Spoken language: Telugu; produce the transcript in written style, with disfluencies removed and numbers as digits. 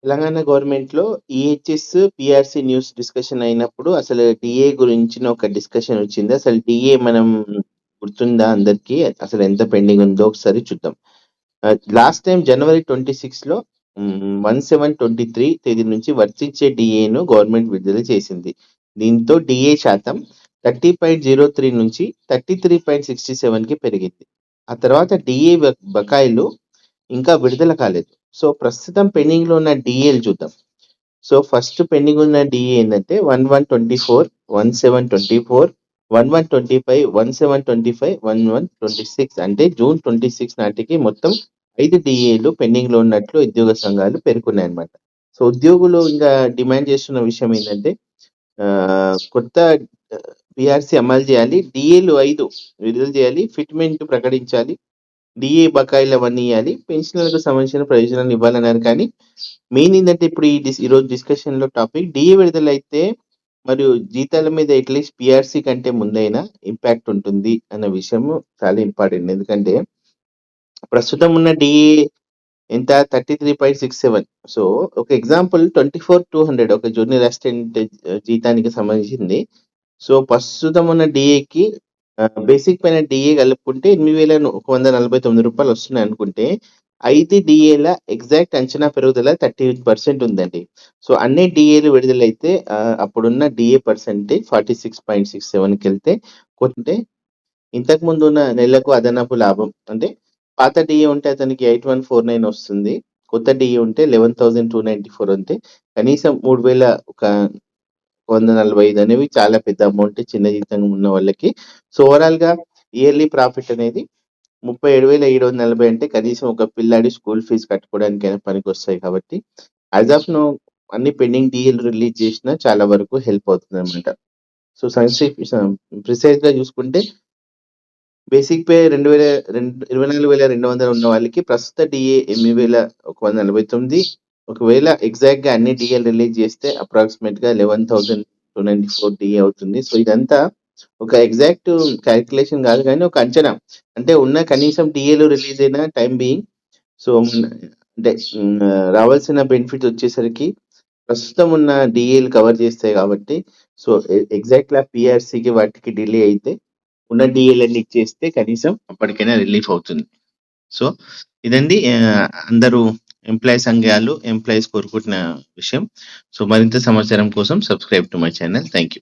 తెలంగాణ గవర్నమెంట్‌లో ఈహెచ్ఎస్, పీఆర్సీ న్యూస్ డిస్కషన్ అయినప్పుడు అసలు డీఏ గురించిన ఒక డిస్కషన్ వచ్చింది. అసలు డీఏ మనం గుర్తుందా అందరికి? అసలు ఎంత పెండింగ్ ఉందో ఒకసారి చూద్దాం. లాస్ట్ టైమ్ జనవరి 26లో 1723 తేదీ నుంచి వర్తించే డీఏను గవర్నమెంట్ విడుదల చేసింది. దీంతో డీఏ శాతం 30.03 నుంచి 33.67కి పెరిగింది. ఆ తర్వాత డీఏ బకాయిలు ఇంకా విడుదల కాలేదు. సో, ప్రస్తుతం పెండింగ్‌లో ఉన్న డీఏలు చూద్దాం. సో, ఫస్ట్ పెండింగ్ ఉన్న డీఏ ఏందంటే 1124, 1724, 1125, 1725, 1126 అంటే జూన్ 26 నాటికి మొత్తం 5 డీఏలు పెండింగ్‌లో ఉన్నట్లు ఉద్యోగ సంఘాలు పేర్కొన్నాయన్నమాట. సో, ఉద్యోగులు ఇంకా డిమాండ్ చేస్తున్న విషయం ఏంటంటే కొత్త పీఆర్సీ అమలు చేయాలి. డీఏలు 5 విడుదల చేయాలి. ఫిట్‌మెంట్ ప్రకటించాలి. డీఏ బకాయిలు అవన్నీ ఇయ్యాలి. పెన్షనర్లకు సంబంధించిన ప్రయోజనాలు ఇవ్వాలన్నారు. కానీ మెయిన్ ఏందంటే ఇప్పుడు ఈరోజు డిస్కషన్‌లో టాపిక్ డీఏ విడుదలైతే మరియు జీతాల మీద అట్‌లీస్ట్ పీఆర్సీ కంటే ముందైనా ఇంపాక్ట్ ఉంటుంది అన్న విషయము చాలా ఇంపార్టెంట్. ఎందుకంటే ప్రస్తుతం ఉన్న డీఏ ఎంత 33.67. సో, ఒక ఎగ్జాంపుల్ 24,200 ఒక జూనియర్ అసిస్టెంట్ జీతానికి సంబంధించింది. సో, ప్రస్తుతం ఉన్న డీఏకి బేసిక్ పైన డీఏ కలుపుకుంటే రూ. 8,149 వస్తున్నాయనుకుంటే 5 డీఏల ఎగ్జాక్ట్ అంచనా పెరుగుదల 30% ఉందండి. సో, అన్ని డీఏలు విడుదలైతే అప్పుడున్న డీఏ పర్సెంటేజ్ 46.67కెళ్తే కొంటే ఇంతకుముందు ఉన్న నెలకు అదనపు లాభం. అంటే పాత డీఏ ఉంటే అతనికి 8149 వస్తుంది. కొత్త డీఏ ఉంటే 11,294 ఉంటే కనీసం 3,145 అనేవి చాలా పెద్ద అమౌంట్ చిన్న జీతం ఉన్న వాళ్ళకి. సో, ఓవరాల్‌గా ఇయర్లీ ప్రాఫిట్ అనేది 37,740 అంటే కనీసం ఒక పిల్లాడి స్కూల్ ఫీజ్ కట్టుకోవడానికైనా పనికొస్తాయి కాబట్టి యాస్ ఆఫ్ నౌ అన్ని పెండింగ్ డీఏలు రిలీజ్ చేసినా చాలా వరకు హెల్ప్ అవుతుందన్నమాట. సో, ప్రిసైజ్‌గా చూసుకుంటే బేసిక్ పే 24,200 ఉన్న వాళ్ళకి ప్రస్తుత డీఏ 8,149. ఒకవేళ ఎగ్జాక్ట్‌గా అన్ని డీఏలు రిలీజ్ చేస్తే అప్రాక్సిమేట్‌గా 11,294 డీఏ అవుతుంది. సో, ఇదంతా ఒక ఎగ్జాక్ట్ కాలిక్యులేషన్ కాదు కానీ ఒక అంచనా. అంటే ఉన్న కనీసం డీఏలు రిలీజ్ అయిన టైమ్ బీయింగ్ సో, అంటే రావాల్సిన బెనిఫిట్ వచ్చేసరికి ప్రస్తుతం ఉన్న డీఏలు కవర్ చేస్తాయి కాబట్టి సో, ఎగ్జాక్ట్‌గా పీఆర్సీకి వాటికి డిలే అయితే ఉన్న డీఏలన్నీ ఇచ్చేస్తే కనీసం అప్పటికైనా రిలీఫ్ అవుతుంది. సో, ఇదండి అందరూ ఎంప్లాయీ సంఘాలు, ఎంప్లాయీస్ కోరుకుంటున్న విషయం. సో, మరింత సమాచారం కోసం subscribe to my channel. Thank you.